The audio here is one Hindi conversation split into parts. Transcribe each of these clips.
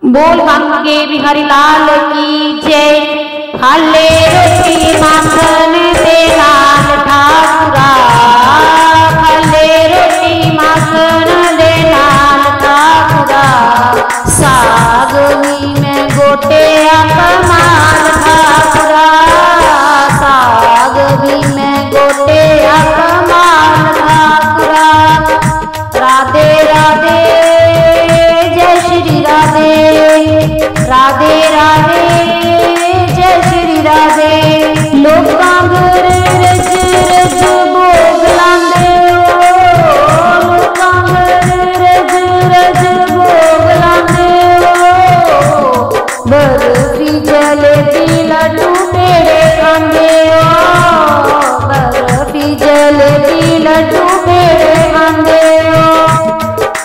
बोल गंगे बिहारी लाल की जय। खाले रोटी माखन दे लाल ठाकुरा, खाले रोटी माखन दे लाल ठाकुरा। सागनी में गोटे कमाल ठाकुरा, सागनी में गोटे कमाल ठाकुरा। राधे राधे जय श्री राधे, राधे राधे जय श्री राधे। लोकां घर रज रज भोग लांदे हो, लोकां घर रज रज भोग लांदे हो। बर्फी जलेबी लड्डू पेड़े खांदे हो, बर्फी जलेबी लड्डू पेड़े खांदे हो।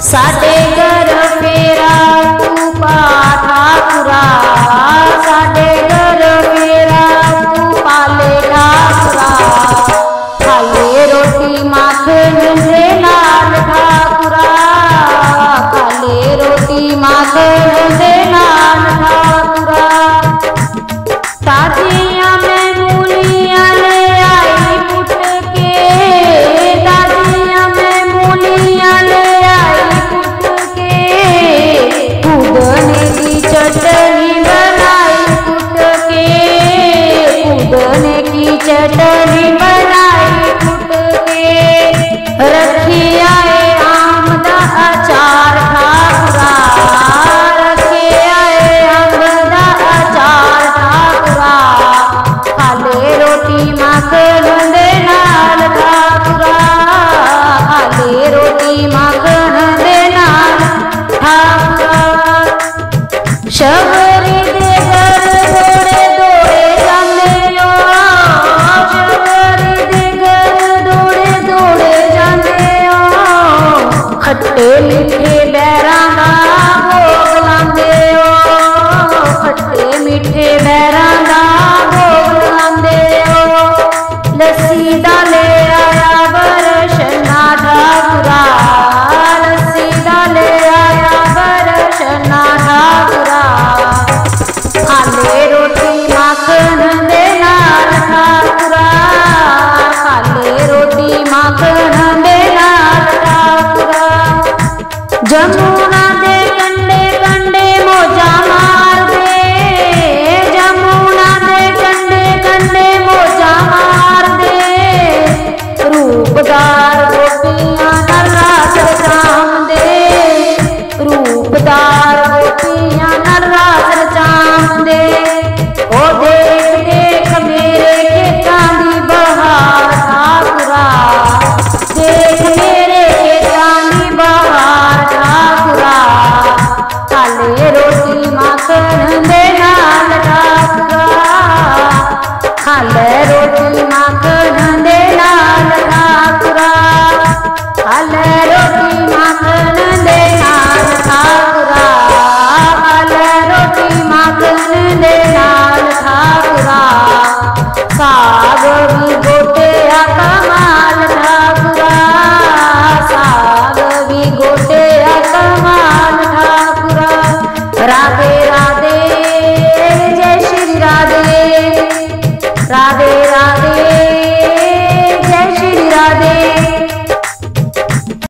साडे घर फेरा तू पा ठाकुरा, साडे घर फेरा तू पाले ठाकुरा। खाले रोटी माखन दे लाल ठाकुरा, खाले रोटी माखन दे लाल ठाकुरा। ताजियां में मूलियां ले आई पुट के, ताजियां में मूलियां ले आई पुट के। पुदने की चटनी बनाई पुट के, पुदने की चटनी बनाई पुट के। रखी आए आम दा अचार ठाकुरा, रखे आए आम दा अचार ठाकुरा। खाले रोटी माखन दे लाल ठाकुरा, खाले रोटी माखन दे लाल ठाकुरा। शब